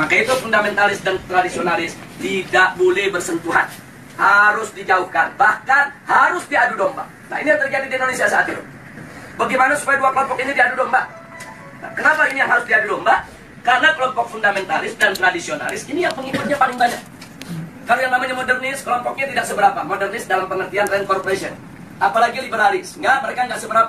Maka itu fundamentalis dan tradisionalis tidak boleh bersentuhan, harus dijauhkan, bahkan harus diadu domba. Nah, ini yang terjadi di Indonesia saat ini. Bagaimana supaya dua kelompok ini diadu domba? Nah, kenapa ini yang harus diadu domba? Karena kelompok fundamentalis dan tradisionalis ini yang pengikutnya paling banyak. Kalau yang namanya modernis, kelompoknya tidak seberapa. Modernis dalam pengertian rent corporation. Apalagi liberalis, mereka nggak seberapa.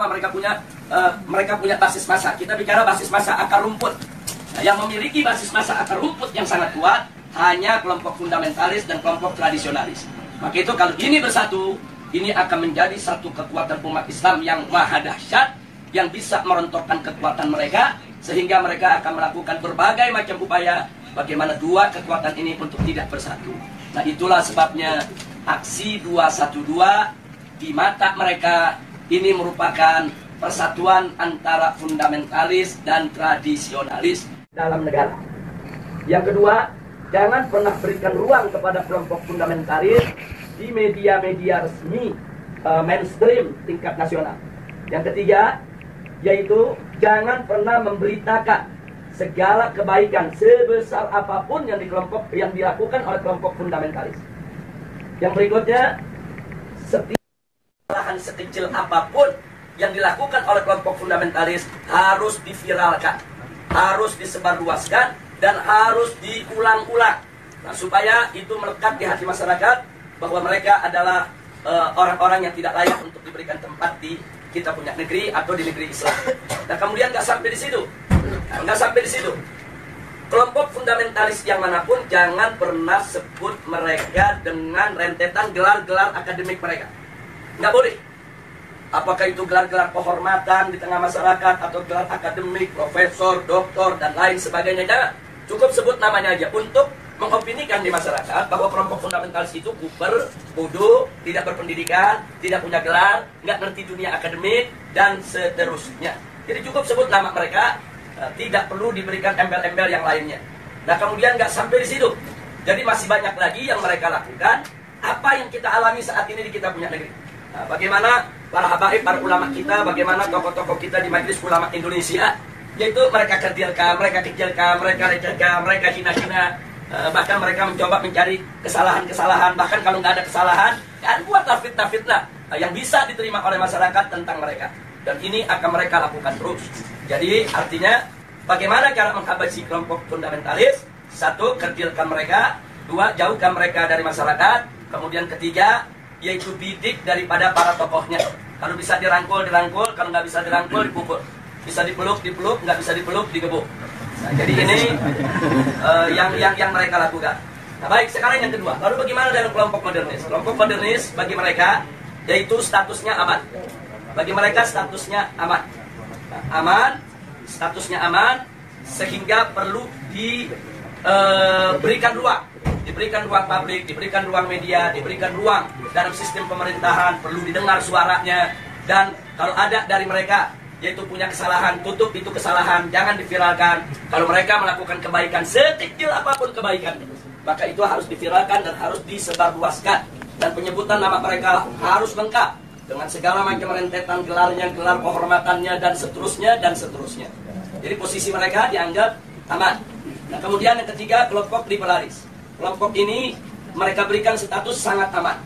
Mereka punya basis massa. Kita bicara basis massa akar rumput. Nah, yang memiliki basis massa akar rumput yang sangat kuat hanya kelompok fundamentalis dan kelompok tradisionalis. Maka itu kalau ini bersatu, ini akan menjadi satu kekuatan umat Islam yang maha dahsyat, yang bisa merontokkan kekuatan mereka, sehingga mereka akan melakukan berbagai macam upaya bagaimana dua kekuatan ini untuk tidak bersatu. Nah, itulah sebabnya aksi 212 di mata mereka ini merupakan persatuan antara fundamentalis dan tradisionalis dalam negara. Yang kedua, jangan pernah berikan ruang kepada kelompok fundamentalis di media-media resmi mainstream tingkat nasional. Yang ketiga, yaitu jangan pernah memberitakan segala kebaikan sebesar apapun yang dilakukan oleh kelompok fundamentalis. Yang berikutnya, setiap kesalahan sekecil apapun yang dilakukan oleh kelompok fundamentalis harus diviralkan, harus disebarluaskan, dan harus diulang-ulang. Nah, supaya itu melekat di hati masyarakat bahwa mereka adalah orang-orang yang tidak layak untuk diberikan tempat di kita punya negeri atau di negeri Islam. Nah, kemudian nggak sampai di situ. Kelompok fundamentalis yang manapun jangan pernah sebut mereka dengan rentetan gelar-gelar akademik mereka. Nggak boleh. Apakah itu gelar-gelar kehormatan di tengah masyarakat atau gelar akademik, profesor, doktor, dan lain sebagainya. Jangan. Cukup sebut namanya aja untuk mengopinikan di masyarakat bahwa kelompok fundamentalis itu kuper, bodoh, tidak berpendidikan, tidak punya gelar, nggak ngerti dunia akademik, dan seterusnya. Jadi cukup sebut nama mereka, tidak perlu diberikan embel-embel yang lainnya. Nah, kemudian nggak sampai di situ. Jadi masih banyak lagi yang mereka lakukan. Apa yang kita alami saat ini di kita punya negeri. Nah, bagaimana para habaib, para ulama kita, bagaimana tokoh-tokoh kita di Majelis Ulama Indonesia, yaitu mereka kecilkan, mereka lecehkan, mereka hina-hina. Bahkan mereka mencoba mencari kesalahan-kesalahan. Bahkan kalau nggak ada kesalahan, kan buatlah fitnah-fitnah yang bisa diterima oleh masyarakat tentang mereka. Dan ini akan mereka lakukan terus. Jadi artinya bagaimana cara menghabisi kelompok fundamentalis? Satu, kecilkan mereka. Dua, jauhkan mereka dari masyarakat. Kemudian ketiga, yaitu bidik daripada para tokohnya. Kalau bisa dirangkul, dirangkul. Kalau nggak bisa dirangkul, dipukul. Bisa dipeluk, dipeluk. Nggak bisa dipeluk, digebuk. Nah, jadi ini yang mereka lakukan. Nah, baik, sekarang yang kedua. Lalu bagaimana dengan kelompok modernis? Kelompok modernis bagi mereka yaitu statusnya aman. Bagi mereka statusnya aman. Nah, aman, statusnya aman, sehingga perlu diberikan ruang. Diberikan ruang publik, diberikan ruang media, diberikan ruang dalam sistem pemerintahan, perlu didengar suaranya. Dan kalau ada dari mereka yaitu punya kesalahan, tutup itu kesalahan, jangan diviralkan. Kalau mereka melakukan kebaikan, sekecil apapun kebaikan, maka itu harus diviralkan dan harus disebarluaskan. Dan penyebutan nama mereka harus lengkap dengan segala macam rentetan gelarnya, gelar kehormatannya, dan seterusnya, dan seterusnya. Jadi posisi mereka dianggap aman. Nah, kemudian yang ketiga, kelompok liberalis. Kelompok ini mereka berikan status sangat aman.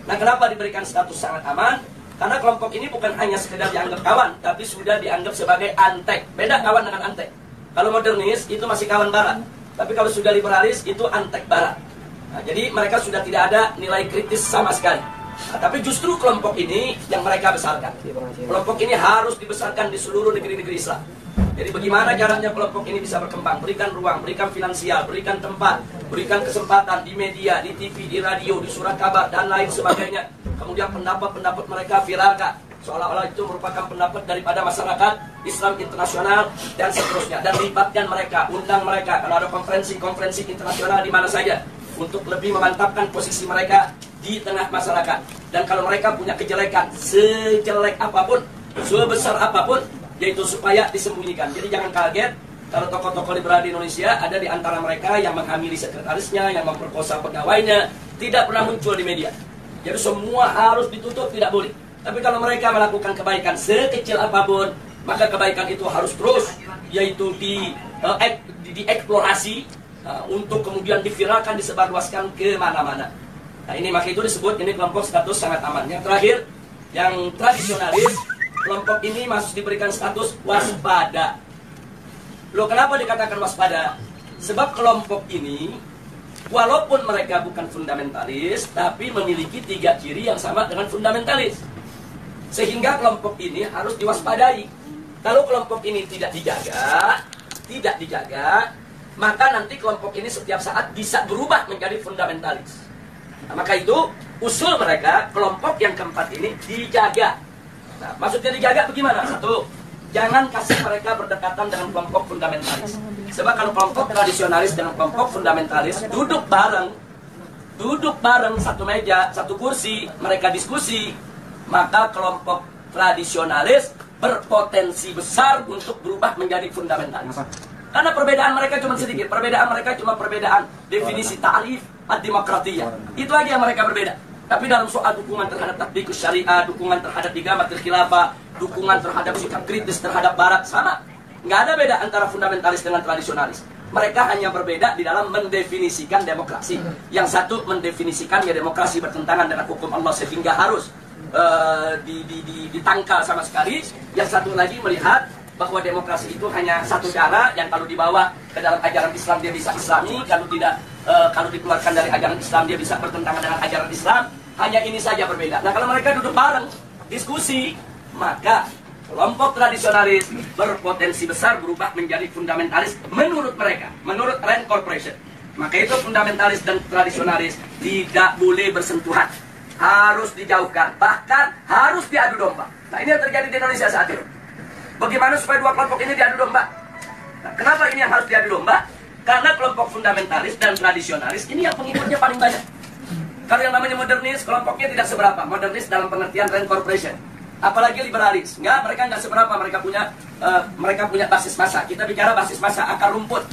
Nah, kenapa diberikan status sangat aman? Karena kelompok ini bukan hanya sekedar dianggap kawan, tapi sudah dianggap sebagai antek. Beda kawan dengan antek. Kalau modernis itu masih kawan barat, tapi kalau sudah liberalis itu antek barat. Nah, jadi mereka sudah tidak ada nilai kritis sama sekali. Nah, tapi justru kelompok ini yang mereka besarkan. Kelompok ini harus dibesarkan di seluruh negeri-negeri Islam. Jadi bagaimana caranya kelompok ini bisa berkembang? Berikan ruang, berikan finansial, berikan tempat, berikan kesempatan di media, di TV, di radio, di surat kabar, dan lain sebagainya. Kemudian pendapat-pendapat mereka viralkan, seolah-olah itu merupakan pendapat daripada masyarakat Islam internasional, dan seterusnya. Dan libatkan mereka, undang mereka, kalau ada konferensi-konferensi internasional di mana saja, untuk lebih memantapkan posisi mereka di tengah masyarakat. Dan kalau mereka punya kejelekan, sejelek apapun, sebesar apapun, yaitu supaya disembunyikan. Jadi jangan kaget kalau tokoh-tokoh liberal di Indonesia ada di antara mereka yang menghamili sekretarisnya, yang memperkosa pegawainya, tidak pernah muncul di media. Jadi semua harus ditutup, tidak boleh. Tapi kalau mereka melakukan kebaikan sekecil apapun, maka kebaikan itu harus terus, yaitu dieksplorasi, untuk kemudian diviralkan, disebarluaskan ke mana-mana. Nah ini maka itu disebut ini kelompok status sangat aman. Yang terakhir, yang tradisionalis, kelompok ini masih diberikan status waspada. Loh kenapa dikatakan waspada? Sebab kelompok ini, walaupun mereka bukan fundamentalis, tapi memiliki 3 ciri yang sama dengan fundamentalis. Sehingga kelompok ini harus diwaspadai. Kalau kelompok ini tidak dijaga, maka nanti kelompok ini setiap saat bisa berubah menjadi fundamentalis. Nah, maka itu usul mereka, kelompok yang keempat ini dijaga. Nah, maksudnya dijaga bagaimana? Satu, jangan kasih mereka berdekatan dengan kelompok fundamentalis. Sebab kalau kelompok tradisionalis dengan kelompok fundamentalis duduk bareng satu meja, satu kursi, mereka diskusi, maka kelompok tradisionalis berpotensi besar untuk berubah menjadi fundamentalis. Karena perbedaan mereka cuma sedikit, perbedaan mereka cuma perbedaan definisi ta'rif ad-demokratiyah. Itu aja yang mereka berbeda. Tapi dalam soal dukungan terhadap tatbikus syariah, dukungan terhadap igamatul khilafah, dukungan terhadap sikap kritis terhadap barat, sama. Nggak ada beda antara fundamentalis dengan tradisionalis. Mereka hanya berbeda di dalam mendefinisikan demokrasi. Yang satu mendefinisikan ya demokrasi bertentangan dengan hukum Allah sehingga harus ditangkal sama sekali. Yang satu lagi melihat bahwa demokrasi itu hanya satu cara yang kalau dibawa ke dalam ajaran Islam dia bisa Islami, kalau tidak, kalau dikeluarkan dari ajaran Islam dia bisa bertentangan dengan ajaran Islam. Hanya ini saja berbeda. Nah kalau mereka duduk bareng diskusi, maka kelompok tradisionalis berpotensi besar berubah menjadi fundamentalis menurut mereka, menurut Rand Corporation. Maka itu fundamentalis dan tradisionalis tidak boleh bersentuhan, harus dijauhkan, bahkan harus diadu domba. Nah ini yang terjadi di Indonesia saat ini. Bagaimana supaya dua kelompok ini diadu domba? Nah, kenapa ini yang harus diadu domba? Karena kelompok fundamentalis dan tradisionalis ini yang pengikutnya paling banyak. Kalau yang namanya modernis, kelompoknya tidak seberapa. Modernis dalam pengertian Rand Corporation. Apalagi liberalis. Mereka nggak seberapa. Mereka punya basis massa. Kita bicara basis massa akar rumput.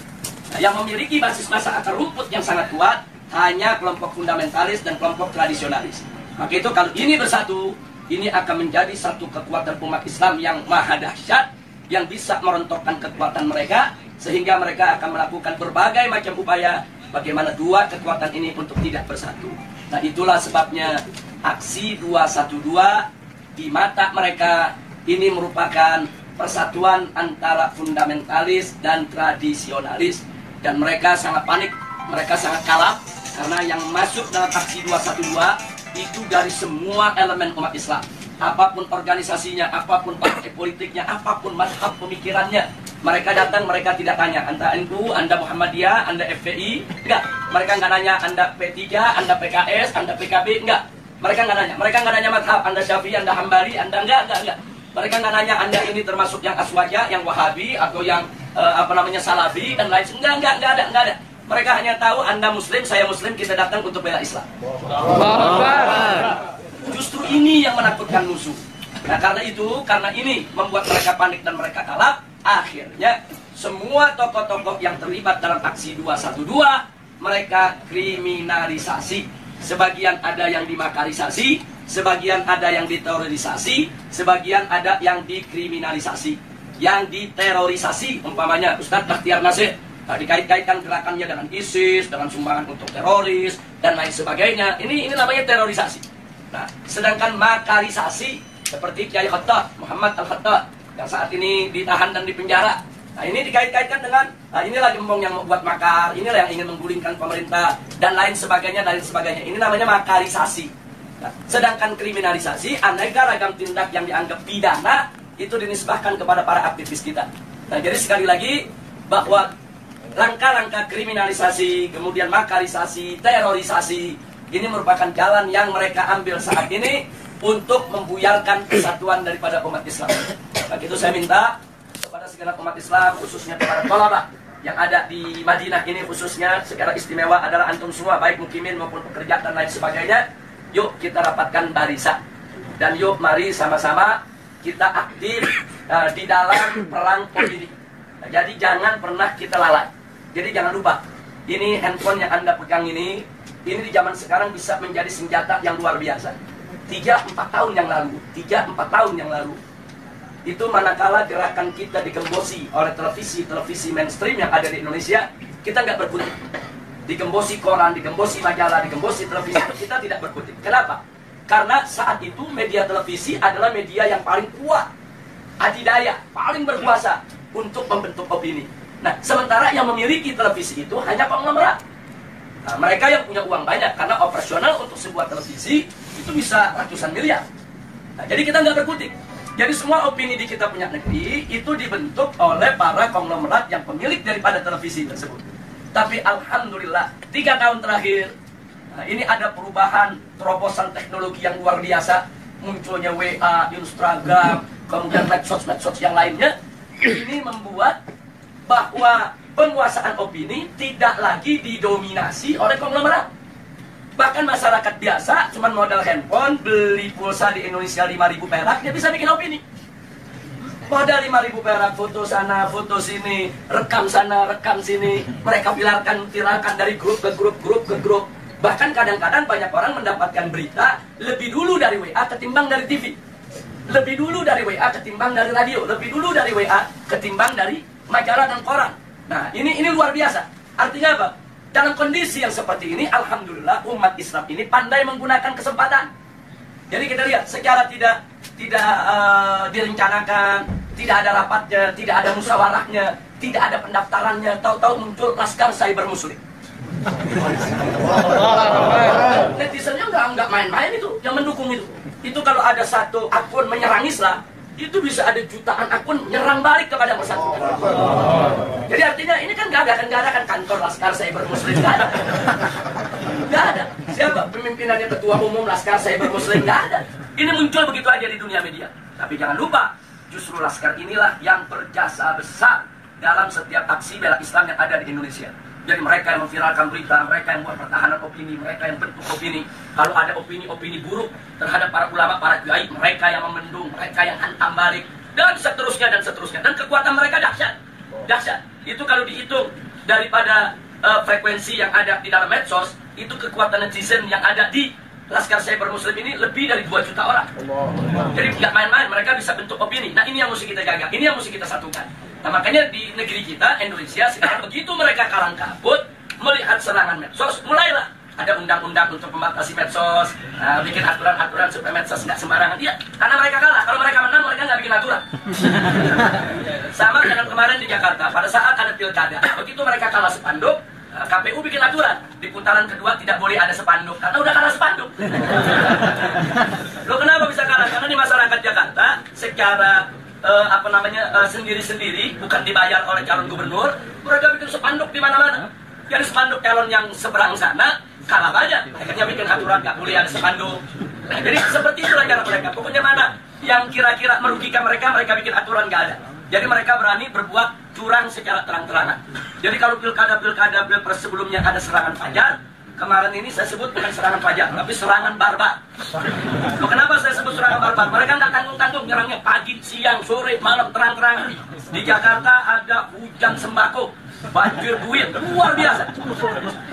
Nah, yang memiliki basis massa akar rumput yang sangat kuat hanya kelompok fundamentalis dan kelompok tradisionalis. Maka itu kalau ini bersatu, ini akan menjadi satu kekuatan umat Islam yang maha dahsyat, yang bisa merontokkan kekuatan mereka, sehingga mereka akan melakukan berbagai macam upaya bagaimana dua kekuatan ini untuk tidak bersatu. Nah itulah sebabnya aksi 212 di mata mereka ini merupakan persatuan antara fundamentalis dan tradisionalis. Dan mereka sangat panik, mereka sangat kalap, karena yang masuk dalam aksi 212 itu dari semua elemen umat Islam. Apapun organisasinya, apapun partai politiknya, apapun mazhab pemikirannya, mereka datang, mereka tidak tanya Anda NU, Anda Muhammadiyah, Anda FPI, enggak. Mereka nggak nanya Anda P3, Anda PKS, Anda PKB, enggak. Mereka nggak nanya. Mereka nggak nanya mazhab, Anda Syafi'i, Anda Hambali, Anda enggak. Mereka nggak nanya Anda ini termasuk yang Aswaja, yang Wahabi, atau yang Salafi dan lain. Enggak ada. Mereka hanya tahu Anda Muslim, saya Muslim, kita datang untuk bela Islam. Justru ini yang menakutkan musuh. Nah karena ini membuat mereka panik dan mereka kalap. Akhirnya semua tokoh-tokoh yang terlibat dalam aksi 212 mereka kriminalisasi. Sebagian ada yang dimakarisasi, sebagian ada yang diterorisasi, sebagian ada yang dikriminalisasi, yang diterorisasi. Umpamanya Ustadz Bakhtiar Nasir, dikait-kaitkan gerakannya dengan ISIS, dengan sumbangan untuk teroris dan lain sebagainya. Ini namanya terorisasi. Nah, sedangkan makarisasi seperti Kiai Khattab, Muhammad Al-Khattab yang saat ini ditahan dan dipenjara. Nah, ini dikait-kaitkan dengan inilah gembong yang membuat makar, inilah yang ingin menggulingkan pemerintah dan lain sebagainya. Ini namanya makarisasi. Nah, sedangkan kriminalisasi, aneka ragam tindak yang dianggap pidana itu dinisbahkan kepada para aktivis kita. Nah, jadi sekali lagi bahwa langkah-langkah kriminalisasi, kemudian makarisasi, terorisasi, ini merupakan jalan yang mereka ambil saat ini untuk membuyarkan kesatuan daripada umat Islam. Maka itu saya minta kepada segenap umat Islam, khususnya kepada thalabah yang ada di Madinah ini, khususnya secara istimewa adalah antum semua, baik mukimin maupun pekerja dan lain sebagainya. Yuk kita rapatkan barisan. Dan yuk mari sama-sama kita aktif di dalam perang politik. Nah, jadi jangan pernah kita lalai. Jadi jangan lupa, ini handphone yang Anda pegang ini di zaman sekarang bisa menjadi senjata yang luar biasa. 3-4 tahun yang lalu, itu manakala gerakan kita digembosi oleh televisi mainstream yang ada di Indonesia, kita nggak berkutik. Digembosi koran, digembosi majalah, digembosi televisi, kita tidak berkutik. Kenapa? Karena saat itu media televisi adalah media yang paling kuat, adidaya, paling berkuasa untuk membentuk opini. Nah, sementara yang memiliki televisi itu hanya konglomerat. Nah, mereka yang punya uang banyak, karena operasional untuk sebuah televisi itu bisa ratusan miliar. Nah, jadi kita nggak berkutik. Jadi semua opini di kita punya negeri itu dibentuk oleh para konglomerat yang pemilik daripada televisi tersebut. Tapi alhamdulillah 3 tahun terakhir, nah, ini ada perubahan terobosan teknologi yang luar biasa. Munculnya WA, Instagram, kemudian medsos-medsos yang lainnya. Ini membuat bahwa penguasaan opini tidak lagi didominasi oleh konglomerat. Bahkan masyarakat biasa, cuman modal handphone, beli pulsa di Indonesia 5.000 perak, dia bisa bikin opini. Modal 5.000 perak, foto sana, foto sini, rekam sana, rekam sini. Mereka viralkan dari grup ke grup. Bahkan kadang-kadang banyak orang mendapatkan berita lebih dulu dari WA ketimbang dari TV. Lebih dulu dari WA ketimbang dari radio. Lebih dulu dari WA ketimbang dari majalah dan koran. Nah, ini luar biasa. Artinya apa? Dalam kondisi yang seperti ini, alhamdulillah umat Islam ini pandai menggunakan kesempatan. Jadi kita lihat secara tidak direncanakan, tidak ada rapatnya, tidak ada musyawarahnya, tidak ada pendaftarannya, tahu-tahu muncul Laskar Cyber Muslim. Netizennya nggak main-main itu, yang mendukung itu. Itu kalau ada satu akun menyerang Islam, itu bisa ada jutaan akun nyerang balik kepada persatuan. Jadi artinya ini kan nggak ada kan kantor Laskar Cyber Muslim, nggak ada. Nggak ada. Siapa pemimpinannya, ketua umum Laskar Cyber Muslim? Nggak ada. Ini muncul begitu aja di dunia media. Tapi jangan lupa, justru Laskar inilah yang berjasa besar dalam setiap aksi bela Islam yang ada di Indonesia. Jadi mereka yang memviralkan berita, mereka yang buat pertahanan opini, mereka yang bentuk opini. Kalau ada opini-opini buruk terhadap para ulama, para kiai, mereka yang memendung, mereka yang hantam balik, dan seterusnya dan seterusnya. Dan kekuatan mereka dahsyat, dahsyat. Itu kalau dihitung daripada frekuensi yang ada di dalam medsos, itu kekuatan netizen yang ada di Laskar Cyber Muslim ini lebih dari 2 juta orang. Jadi nggak main-main, mereka bisa bentuk opini. Nah, ini yang mesti kita jaga, ini yang mesti kita satukan. Nah, makanya di negeri kita, Indonesia, sekarang begitu mereka kalang kabut melihat serangan medsos, mulailah ada undang-undang untuk membatasi medsos, bikin aturan-aturan supaya medsos nggak sembarangan. Iya, karena mereka kalah. Kalau mereka menang, mereka nggak bikin aturan. Sama dengan kemarin di Jakarta, pada saat ada pilkada, begitu mereka kalah spanduk, KPU bikin aturan, di putaran kedua tidak boleh ada spanduk, karena udah kalah spanduk. Loh, kenapa bisa kalah? Karena di masyarakat Jakarta, secara sendiri-sendiri, bukan dibayar oleh calon gubernur, mereka bikin spanduk di mana-mana. Jadi spanduk calon yang seberang sana kalah banyak, akhirnya bikin aturan nggak boleh ada spanduk. Nah, jadi seperti itulah cara mereka. Pokoknya mana yang kira-kira merugikan mereka, mereka bikin aturan nggak ada. Jadi mereka berani berbuat curang secara terang-terangan. Jadi kalau pilkada pilpres sebelumnya ada serangan fajar, kemarin ini saya sebut bukan serangan fajar, tapi serangan barbar. Loh, kenapa saya sebut serangan barbar? Mereka nggak tanggung-tanggung nyerangnya pagi, siang, sore, malam, terang-terangan. Di Jakarta ada hujan sembako, banjir buit, luar biasa.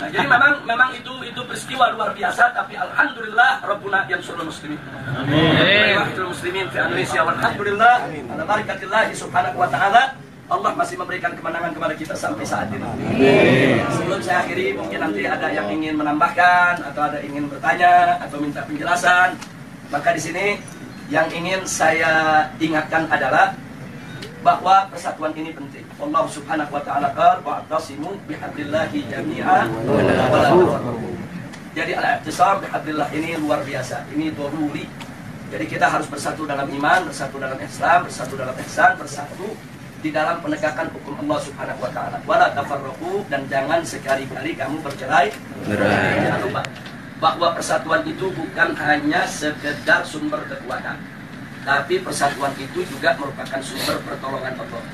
Nah, jadi memang itu peristiwa luar biasa, tapi alhamdulillah Rabbuna yansurul muslimin. Amin. Muslimin di Indonesia, alhamdulillah. Ala barakatillah subhanahu wa ta'ala. Allah masih memberikan kemenangan kepada kita sampai saat ini. Sebelum saya akhiri, mungkin nanti ada yang ingin menambahkan atau ada ingin bertanya atau minta penjelasan. Maka di sini yang ingin saya ingatkan adalah bahwa persatuan ini penting. Allah subhanahu wa ta'ala qala wa'tasimu bihablillahi jami'an wa la tafarraqu. Jadi al-i'tisam bihablillah ini luar biasa. Ini daruri. Jadi kita harus bersatu dalam iman, bersatu dalam Islam, bersatu dalam ihsan, bersatu di dalam penegakan hukum Allah subhanahu wa ta'ala. Wala tafarraqu, dan jangan sekali-kali kamu bercerai. Jangan lupa bahwa persatuan itu bukan hanya sekedar sumber kekuatan, tapi persatuan itu juga merupakan sumber pertolongan Allah.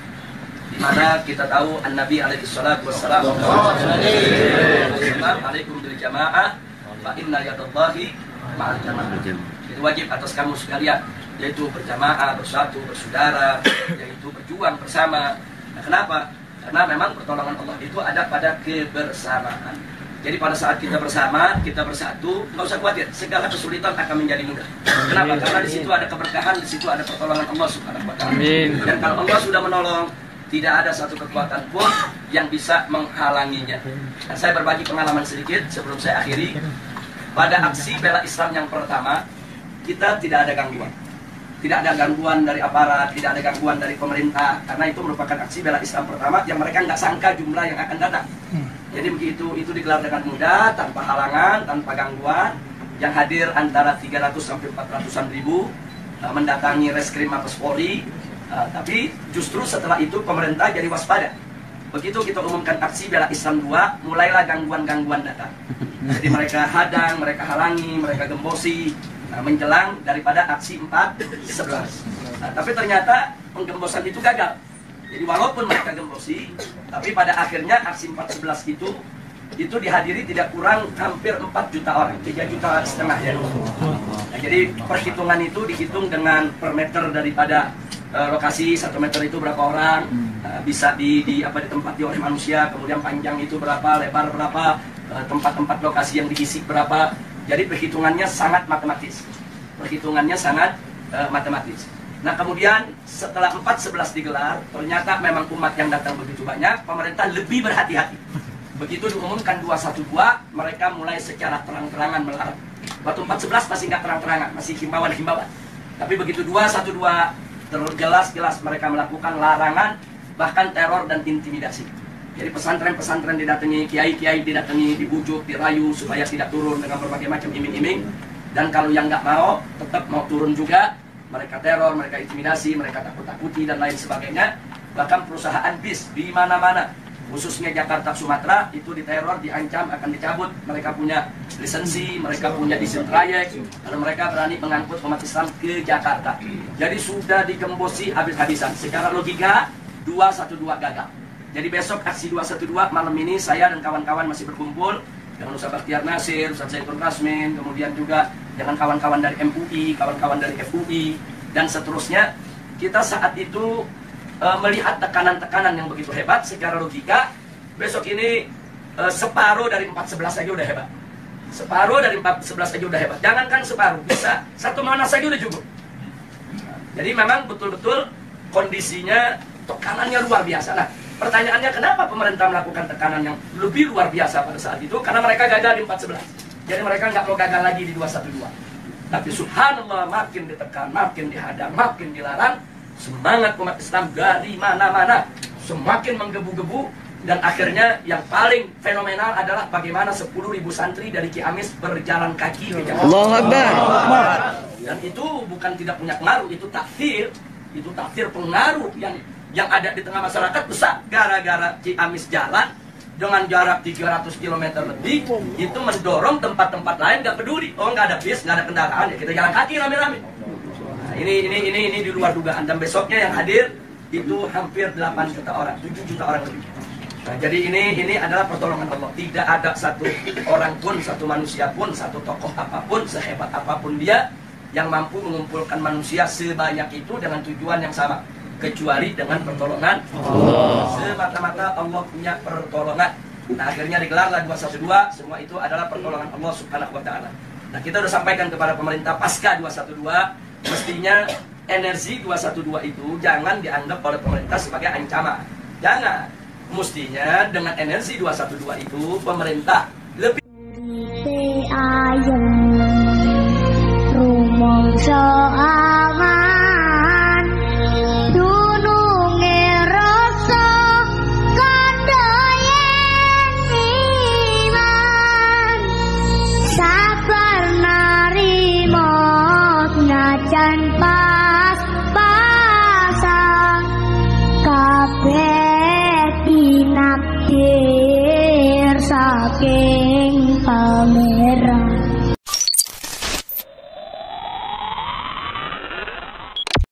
Di mana kita tahu An-Nabi alaihi salatu wassalam alaikum bil jamaah fa inna yadallahi ma'al jamaah. Itu wajib atas kamu sekalian, yaitu berjamaah, bersatu, bersaudara, yaitu berjuang bersama. Nah, kenapa? Karena memang pertolongan Allah itu ada pada kebersamaan. Jadi pada saat kita bersama, kita bersatu, nggak usah khawatir, segala kesulitan akan menjadi mudah. Kenapa? Karena di situ ada keberkahan, di situ ada pertolongan Allah subhanahu wa ta'ala. Dan kalau Allah sudah menolong, Tidak ada satu kekuatan pun yang bisa menghalanginya. Nah, saya berbagi pengalaman sedikit sebelum saya akhiri. Pada aksi bela Islam yang pertama, kita tidak ada gangguan. Tidak ada gangguan dari aparat, tidak ada gangguan dari pemerintah. Karena itu merupakan aksi bela Islam pertama yang mereka nggak sangka jumlah yang akan datang. Jadi begitu itu digelar dengan mudah, tanpa halangan, tanpa gangguan. Yang hadir antara 300 sampai 400-an ribu mendatangi Reskrim Mabes Polri. Tapi justru setelah itu pemerintah jadi waspada. Begitu kita umumkan aksi bela Islam 2, mulailah gangguan-gangguan datang. Jadi mereka hadang, mereka halangi, mereka gembosi menjelang daripada aksi 4.11. Tapi ternyata penggembosan itu gagal. Jadi walaupun mereka gembosi, tapi pada akhirnya aksi 4.11 itu dihadiri tidak kurang hampir 4 juta orang, 3,5 juta ya. Nah, jadi perhitungan itu dihitung dengan per meter daripada lokasi. 1 meter itu berapa orang, bisa ditempati oleh manusia, kemudian panjang itu berapa, lebar berapa, tempat-tempat lokasi yang diisi berapa. Jadi perhitungannya sangat matematis. Matematis. Nah, kemudian setelah 4.11 digelar, ternyata memang umat yang datang begitu banyak, pemerintah lebih berhati-hati. Begitu diumumkan 212, mereka mulai secara terang-terangan melarang. Waktu 4.11 masih nggak terang-terangan, masih himbauan-himbauan. Tapi begitu 212 jelas-jelas mereka melakukan larangan, bahkan teror dan intimidasi. Jadi pesantren-pesantren didatangi, kiai-kiai didatangi, dibujuk, dirayu supaya tidak turun dengan berbagai macam iming-iming. Dan kalau yang nggak mau, tetap mau turun juga, mereka teror, mereka intimidasi, mereka takut-takuti dan lain sebagainya. Bahkan perusahaan bis di mana-mana, khususnya Jakarta, Sumatera, itu diteror, diancam akan dicabut. Mereka punya lisensi, mereka punya izin trayek, lalu mereka berani mengangkut umat Islam ke Jakarta. Jadi sudah digembosi habis-habisan. Secara logika 212 gagal. Jadi besok aksi 212 malam ini saya dan kawan-kawan masih berkumpul dengan Ustaz Bakhtiar Nasir, Ustaz Zaitun Rasmin, kemudian juga dengan kawan-kawan dari MUI, kawan-kawan dari FUI, dan seterusnya. Kita saat itu melihat tekanan-tekanan yang begitu hebat. Secara logika besok ini separuh dari 4.11 saja udah hebat. Separuh dari 4.11 saja udah hebat. Jangankan separuh, bisa 1 Monas saja udah cukup. Jadi memang betul-betul kondisinya tekanannya luar biasa. Nah, pertanyaannya kenapa pemerintah melakukan tekanan yang lebih luar biasa pada saat itu? Karena mereka gagal di 4.11. Jadi mereka nggak mau gagal lagi di 212. Tapi subhanallah, makin ditekan, makin dihadang, makin dilarang, semangat umat Islam dari mana-mana semakin menggebu-gebu. Dan akhirnya yang paling fenomenal adalah bagaimana 10.000 santri dari Ciamis berjalan kaki ke Jakarta. Allahu Akbar. Dan itu bukan tidak punya pengaruh, itu takdir pengaruh yang ada di tengah masyarakat besar. Gara-gara Ciamis jalan dengan jarak 300 km lebih, itu mendorong tempat-tempat lain nggak peduli. Oh, nggak ada bis, nggak ada kendaraan, ya kita jalan kaki rame-rame. Nah, ini di luar dugaan. Dan besoknya yang hadir itu hampir 8 juta orang, 7 juta orang lebih. Nah, jadi ini adalah pertolongan Allah. Tidak ada satu orang pun, satu manusia pun, satu tokoh apapun, sehebat apapun dia, yang mampu mengumpulkan manusia sebanyak itu dengan tujuan yang sama, kecuali dengan pertolongan Allah. Semata-mata Allah punya pertolongan. Nah, akhirnya digelarlah 212. Semua itu adalah pertolongan Allah Subhanahu wa Ta'ala. Nah, kita sudah sampaikan kepada pemerintah pasca 212, mestinya energi 212 itu jangan dianggap oleh pemerintah sebagai ancaman. Jangan. Mestinya dengan energi 212 itu pemerintah lebih aman dununge rasa kandayen iman sabar narimo najan pas-pasan kabeh inakdir saking